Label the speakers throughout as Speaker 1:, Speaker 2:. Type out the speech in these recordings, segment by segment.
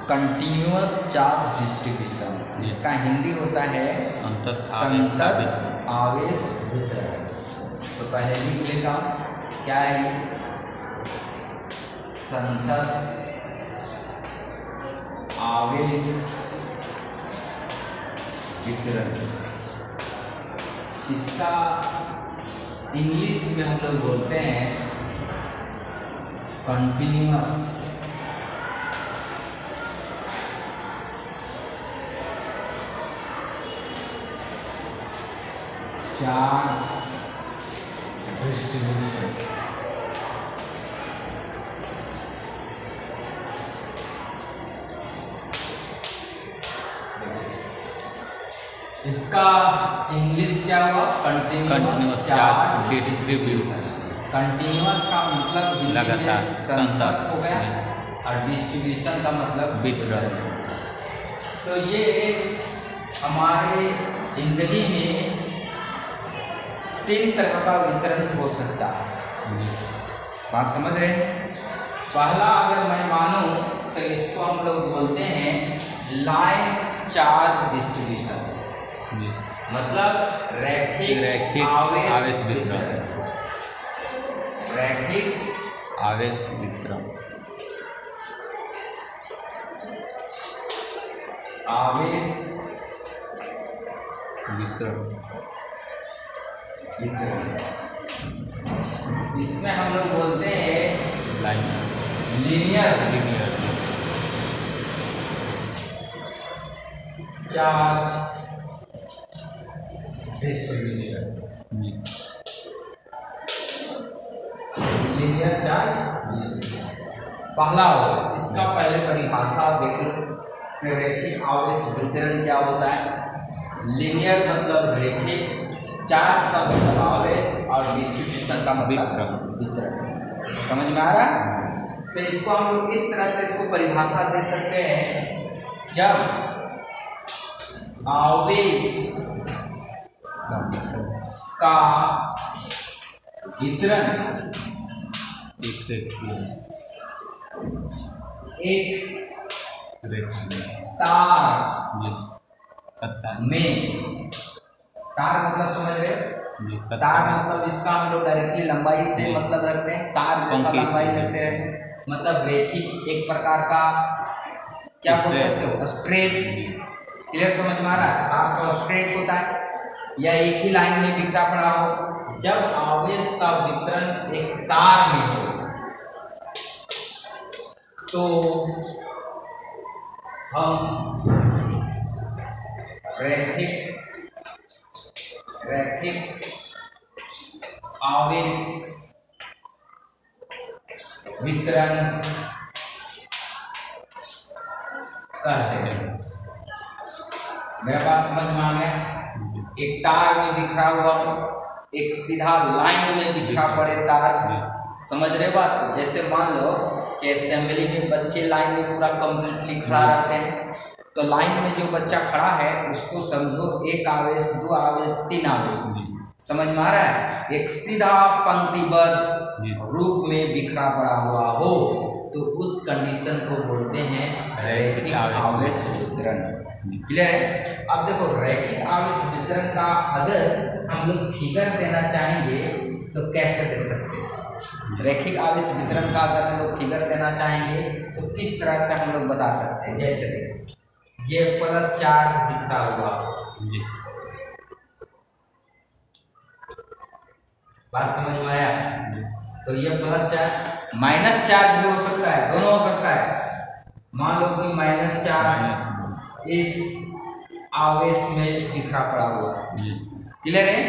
Speaker 1: Continuous charge distribution, इसका हिंदी होता है संतत आवेश वितरण। तो पहले लिख लेता हूँ, क्या है ये? संतत आवेश वितरण। इसका इंग्लिश में हम लोग बोलते हैं कंटिन्यूअस चार्ज डिस्ट्रीब्यूशन। इसका इंग्लिश क्या हुआ? Continuous charge distribution. कंटिन्यूअस का मतलब
Speaker 2: लगातार,
Speaker 1: संतत हो गया, और डिस्ट्रीब्यूशन का मतलब वितरण। तो ये हमारे जिंदगी में 3 तरह का वितरण हो सकता है। बात समझ रहे हैं? पहला अगर मैं मानूं तो इसको हम लोग बोलते हैं लाइन चार्ज डिस्ट्रीब्यूशन, मतलब रैखिक
Speaker 2: आवेश वितरण।
Speaker 1: रैखिक
Speaker 2: आवेश वितरण,
Speaker 1: आवेश
Speaker 2: वितरण।
Speaker 1: इसमें हम लोग बोलते हैं
Speaker 2: line
Speaker 1: linear charge distribution. Linear charge distribution पहला होगा। इसका पहले परिभाषा देख लो, फिर रैखिक आवेश वितरण क्या होता है। लीनियर मतलब रैखिक, चार्ज का मतलब आवेश, और डिस्ट्रीब्यूशन का मतलब वितरण। समझ में आ रहा है? तो इसको हम लोग इस तरह से इसको परिभाषा दे सकते हैं, जब आवेश का वितरण एक तार में, तार मतलब समझ रहे? तार मतलब इसका हम लोग डायरेक्टली लंबाई से मतलब रखते हैं, तार जैसा लंबाई रखते हैं, मतलब रैखिक, एक प्रकार का क्या बोल सकते हो, स्ट्रेट। क्लियर समझ में आ रहा है? तार तो स्ट्रेट होता है या एक ही लाइन में बिखरा पड़ा हो। जब आवेश का वितरण एक तार में हो तो हम रैखिक आवेश वितरण कहते हैं। मेरा बात समझ में आ गया? एक तार में बिखरा हुआ, एक सीधा लाइन में बिखरा पड़े तार, समझ रहे बात? जैसे मान लो कि असेंबली में बच्चे लाइन में पूरा कंप्लीटली खड़ा रहते हैं, तो लाइन में जो बच्चा खड़ा है उसको समझो 1 आवेश, 2 आवेश, 3 आवेश। समझ में आ रहा है? एक सीधा पंक्तिबद्ध रूप में बिखरा पड़ा हुआ हो तो उस कंडीशन को बोलते हैं रैखिक आवेश वितरण। क्लियर है? अब देखो, रैखिक आवेश वितरण का अगर हम लोग फिगर देना चाहेंगे तो कैसे दे सकते हैं? रैखिक आवेश वितरण का अगर हम लोग फिगर देना चाहेंगे तो किस तरह से हम लोग बता सकते हैं? जैसे देखो, ये प्लस चार्ज दिखा हुआ, बात समझ में आया? तो ये प्लस चार्ज, माइनस चार्ज भी हो सकता है, दोनों हो सकता है। मान लो कि माइनस चार्ज इस आवेश में बिखरा पड़ा हुआ। क्लियर है?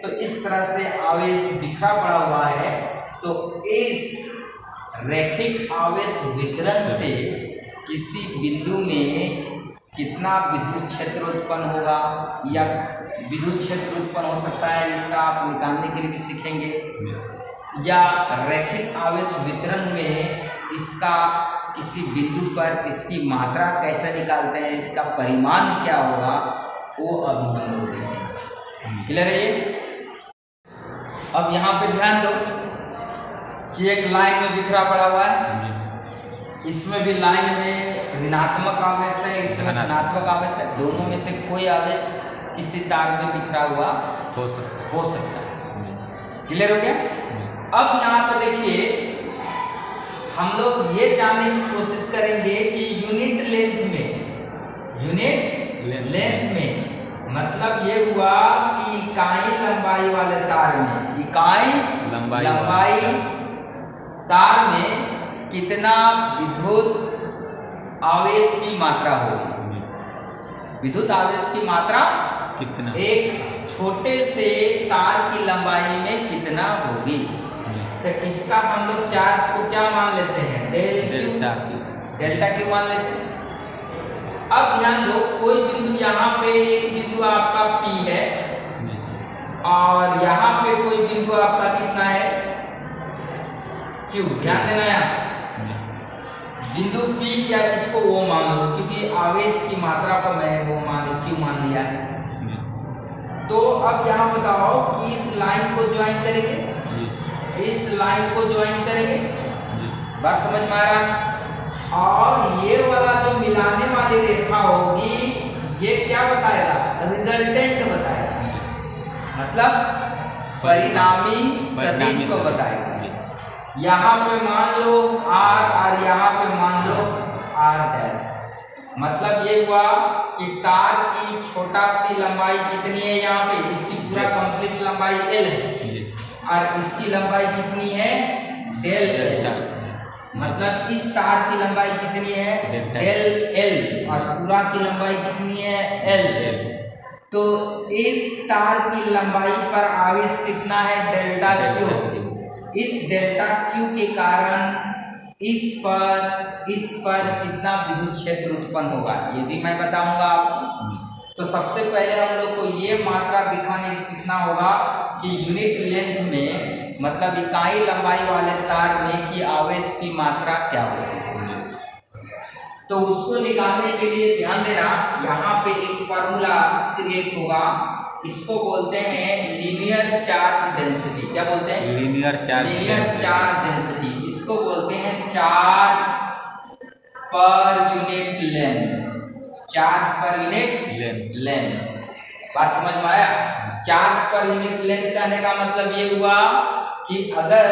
Speaker 1: तो इस तरह से आवेश बिखरा पड़ा हुआ है, तो इस रैखिक आवेश वितरण से किसी बिंदु में कितना विद्युत क्षेत्र उत्पन्न होगा या विद्युत क्षेत्र उत्पन्न हो सकता है, इसका आप निकालने के लिए भी सीखेंगे। या रैखिक आवेश वितरण में इसका किसी बिंदु पर इसकी मात्रा कैसे निकालते हैं, इसका परिमाण क्या होगा, वो अभी हम लोग देखेंगे। क्लियर है ये? अब यहाँ पे ध्यान दो कि एक लाइन में बिखरा पड़ा हुआ है, इसमें भी लाइन में ऋणात्मक आवेश है, इसमें धनात्मक आवेश है। दोनों में से कोई आवेश किसी तार में बिखरा हुआ हो सकता है। क्लियर हो गया? अब यहाँ पर देखिए, हम लोग ये जानने की कोशिश करेंगे कि यूनिट लेंथ में मतलब ये हुआ कि इकाई लंबाई वाले तार में, इकाई लंबाई तार में कितना विद्युत आवेश की मात्रा होगी। विद्युत आवेश की मात्रा
Speaker 2: कितना,
Speaker 1: एक छोटे से तार की लंबाई में कितना होगी। तो इसका हम लोग चार्ज को क्या मान लेते हैं? डेल्टा क्यू मान लेते हैं। अब ध्यान दो, कोई बिंदु यहाँ पे, एक बिंदु आपका P है और यहाँ पे कोई बिंदु आपका कितना है? Q। ध्यान देना यहाँ, बिंदु P या इसको वो मान लो, क्योंकि आवेश की मात्रा को मैंने वो Q मान लिया है। तो अब यहाँ बताओ कि इस लाइन को ज्वाइन करेंगे, इस लाइन को ज्वाइन करेंगे, बात समझ में आ रहा है? और ये वाला जो मिलाने वाली रेखा होगी, ये क्या बताएगा? रिजल्टेंट बताएगा, मतलब परिणामी सदिश को बताएगा। यहाँ पे मान लो R और यहाँ पे मान लो R'। मतलब ये हुआ कि तार की छोटा सी लंबाई कितनी है यहाँ पे, इसकी पूरा कंप्लीट लंबाई L है और इसकी लंबाई कितनी है? डेल्टा। मतलब इस तार की लंबाई कितनी है? डेल L और पूरा की लंबाई कितनी है? L। तो इस तार की लंबाई पर आवेश कितना है? Delta Q। इस डेल्टा Q के कारण इस पर कितना विद्युत क्षेत्र उत्पन्न होगा, ये भी मैं बताऊंगा आपको। तो सबसे पहले हम लोग को ये मात्रा दिखाने सीखना होगा कि यूनिट लेंथ में, मतलब इकाई लंबाई वाले तार में की आवेश की मात्रा क्या होगी। तो उसको निकालने के लिए ध्यान देना, यहाँ पे एक फॉर्मूला क्रिएट होगा, इसको बोलते हैं लीनियर चार्ज डेंसिटी। क्या बोलते हैं? Linear charge density. इसको बोलते हैं charge per unit length. Charge per unit length, बात समझ में आया? चार्ज पर यूनिट लेंथ कहने का मतलब ये हुआ कि अगर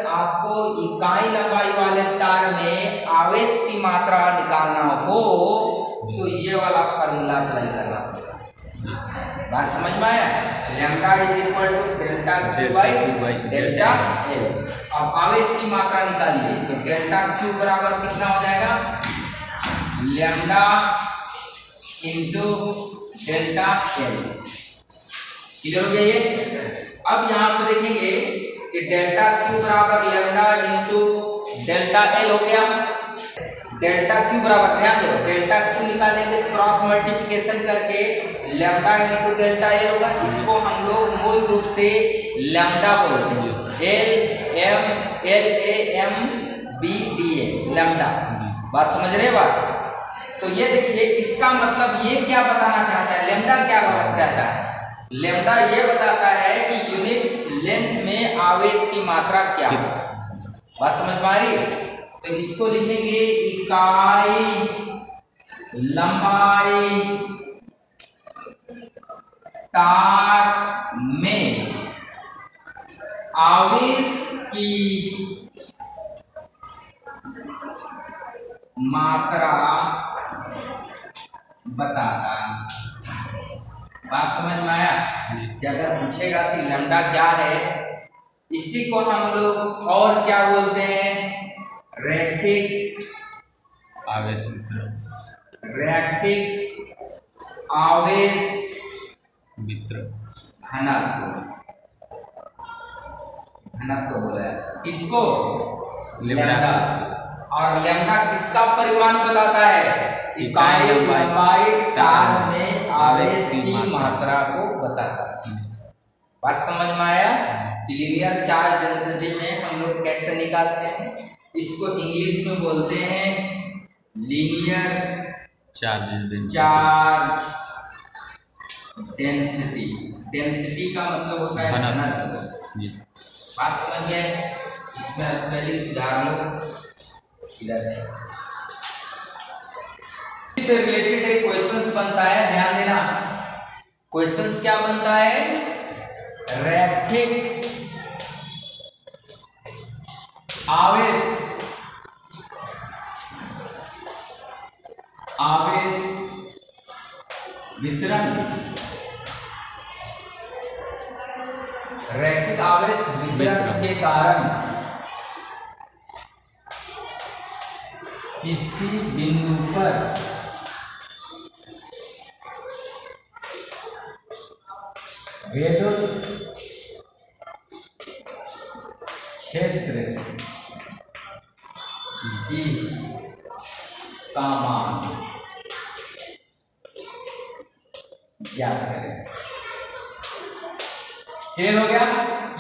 Speaker 1: आपको इकाई लंबाई वाले तार में आवेश की मात्रा निकालना हो तो ये वाला फॉर्मूला अप्लाई करना होगा। बात समझ में आया? Lambda is equal to delta Q by delta L। अब आवेश की मात्रा निकालिए तो डेल्टा Q बराबर कितना हो जाएगा? Lambda into delta L। Clear हो गया ये? अब यहाँ पे देखेंगे कि डेल्टा Q बराबर लैम्डा इंटू डेल्टा L हो गया। डेल्टा Q बराबर, ध्यान दो, डेल्टा Q निकालेंगे क्रॉस मल्टीप्लिकेशन करके लैम्डा इंटू डेल्टा L होगा। इसको हम लोग मूल रूप से लैम्डा बोलते हैं, LAMBDA, लैम्डा। बात समझ रहे बात? तो ये देखिए, इसका मतलब ये क्या बताना चाहता है? लैम्डा क्या कहता है? लैम्डा ये बताता है कि यूनिट लेंथ में आवेश की मात्रा क्या है। बात समझ में आ रही है? तो इसको लिखेंगे इकाई लंबाई तार में आवेश की मात्रा बताता है। बात समझ में आया? कि अगर पूछेगा कि लैम्डा क्या है, इसी को हम लोग और क्या बोलते हैं? रैखिक
Speaker 2: आवेश वितरण,
Speaker 1: रैखिक आवेश
Speaker 2: वितरण
Speaker 1: घनत्व बोला है इसको
Speaker 2: लैम्डा।
Speaker 1: और लैम्डा किसका परिमाण बताता है? इकाई लंबाई तार में आवेश की मात्रा को बताता है। बात समझ में आया? लीनियर चार्ज डेंसिटी में हम लोग कैसे निकालते हैं? इसको इंग्लिश में बोलते हैं लीनियर चार्ज डेंसिटी। डेंसिटी का मतलब होता है घनत्व। बात समझ गए? इसमें स्पेलिंग सुधार लो इधर से। से रिलेटेड एक क्वेश्चंस बनता है, ध्यान देना। क्वेश्चंस क्या बनता है? रैखिक आवेश वितरण, रैखिक आवेश वितरण के कारण किसी बिंदु पर विद्युत क्षेत्र E का मान ज्ञात करें। क्लियर हो गया?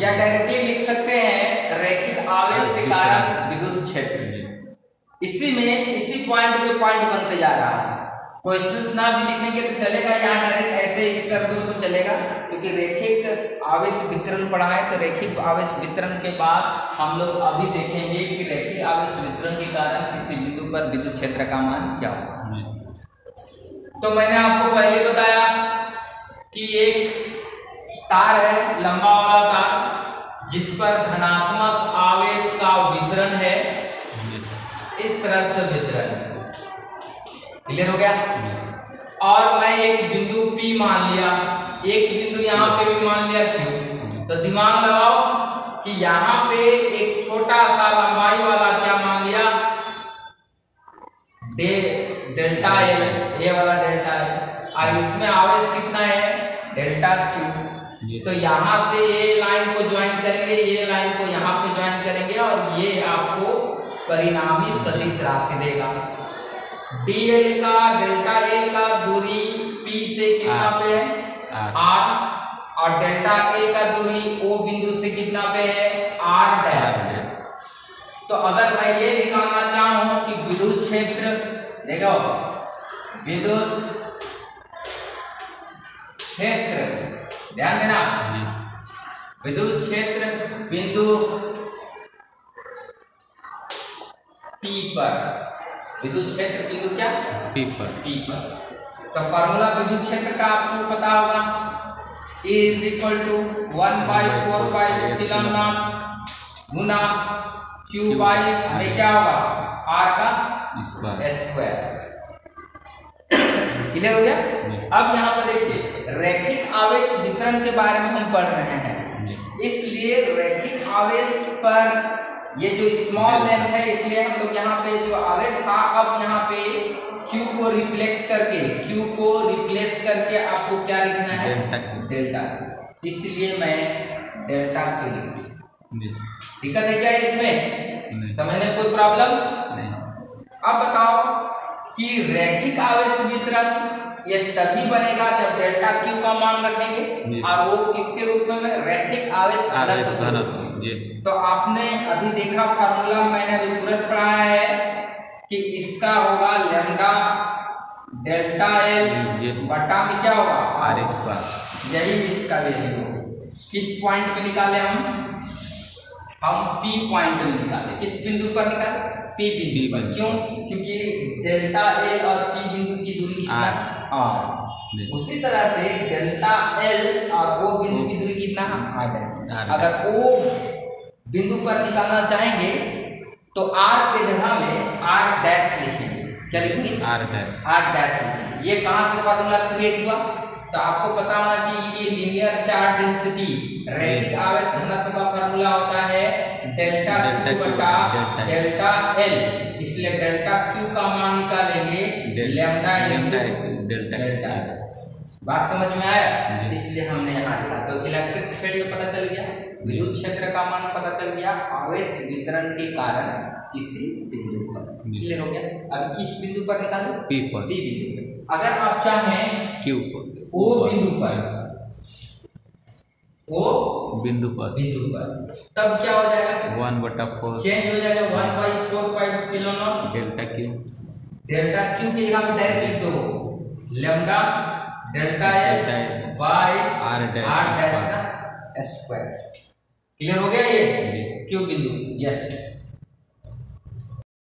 Speaker 1: या डायरेक्टली लिख सकते हैं रैखिक आवेश के कारण विद्युत क्षेत्र। इसी में इसी पॉइंट पे पॉइंट बनते जा रहा है। क्वेश्चंस ना भी लिखेंगे तो चलेगा, यहाँ डायरेक्ट ऐसे ही कर दो तो चलेगा, क्योंकि रैखिक आवेश वितरण पढ़ा है। तो रैखिक आवेश वितरण के बाद हम लोग अभी देखेंगे कि रैखिक आवेश वितरण के कारण किसी बिंदु पर विद्युत क्षेत्र का मान क्या होगा। तो मैंने आपको पहले बताया कि एक तार है, लंबा वाला तार, जिस पर धनात्मक आवेश का वितरण है, इस तरह से वितरण है। क्लियर हो गया? और मैं एक बिंदु P मान लिया, एक बिंदु यहाँ पे भी मान लिया Q। तो दिमाग लगाओ कि यहाँ पे एक छोटा सा लंबाई वाला क्या मान लिया, डेल्टा L, ये वाला डेल्टा L, और इसमें आवेश कितना है, डेल्टा Q। तो यहाँ से ये लाइन को ज्वाइन करेंगे, ये लाइन को यहाँ पे ज्वाइन करेंगे, और ये आपको परिणामी सदिश राशि देगा। dl का, डेल्टा L का दूरी P से कितना पे है, R, और डेल्टा L का दूरी O बिंदु से कितना पे है, R डैश। तो अगर मैं ये निकालना चाहूं कि विद्युत क्षेत्र, देखो विद्युत क्षेत्र, ध्यान देना, विद्युत क्षेत्र बिंदु P पर, विद्युत क्षेत्र बिंदु क्या, P पर। तो फार्मूला विद्युत क्षेत्र का आपको पता होगा, E = 1/4πε0 गुना Q बाई में क्या होगा, R का स्क्वायर। क्लियर हो गया? अब यहाँ पर देखिए, रैखिक आवेश वितरण के बारे में हम पढ़ रहे हैं, इसलिए रैखिक आवेश पर ये जो स्मॉल लेंथ है, इसलिए हम लोग यहाँ पे जो आवेश था, अब यहाँ पे Q को रिप्लेस करके आपको क्या लिखना है, डेल्टा। इसलिए मैं डेल्टा Q लिखूं। दिक्कत है क्या इसमें? समझने में कोई प्रॉब्लम नहीं। अब बताओ कि रैखिक आवेश वितरण ये तभी बनेगा जब डेल्टा Q का मान रखेंगे, और वो किसके रूप में, रैखिक आवेश घनत्व। तो आपने अभी देखा फार्मूला, मैंने अभी तुरंत पढ़ाया है कि इसका होगा लैम्डा डेल्टा L बटा में क्या होगा, R स्क्वायर। यही इसका वैल्यू किस पॉइंट पे निकाले हम P पॉइंट में निकाले। किस बिंदु पर निकाले, P बिंदु पर। क्यों? क्योंकि डेल्टा L और P बिंदु की दूरी कितना, R। उसी तरह से डेल्टा L और O बिंदु की दूरी कितना, R डैश। अगर O बिंदु पर निकालना चाहेंगे तो R के जगह में R डैश लिखेंगे। क्या लिखेंगे, R डैश लिखेंगे। ये कहाँ से फार्मूला क्रिएट हुआ? तो आपको पता होना चाहिए कि लीनियर चार्ज डेंसिटी, रैखिक आवेश घनत्व का फार्मूला होता है डेल्टा Q बटा डेल्टा L। इसलिए डेल्टा Q का मान निकालेंगे लैम्डा डेल्टा। बात समझ में आया? इसलिए हमने यहाँ लिखा। तो इलेक्ट्रिक फील्ड पता चल गया, विद्युत क्षेत्र का मान पता चल गया, आवेश वितरण के कारण किसी बिंदु पर। क्लियर हो गया? अब किस बिंदु पर निकालो, P बिंदु पर। अगर आप चाहें
Speaker 2: Q
Speaker 1: O बिंदु पर, O
Speaker 2: बिंदु पर
Speaker 1: तब क्या हो जाएगा,
Speaker 2: 1/4
Speaker 1: चेंज हो जाएगा 1/4πε0 डेल्टा Q के जगह पे डायरेक्ट लिख दो lambda delta L by R dash का स्क्वायर। क्लियर हो गया ये Q बिंदु? यस।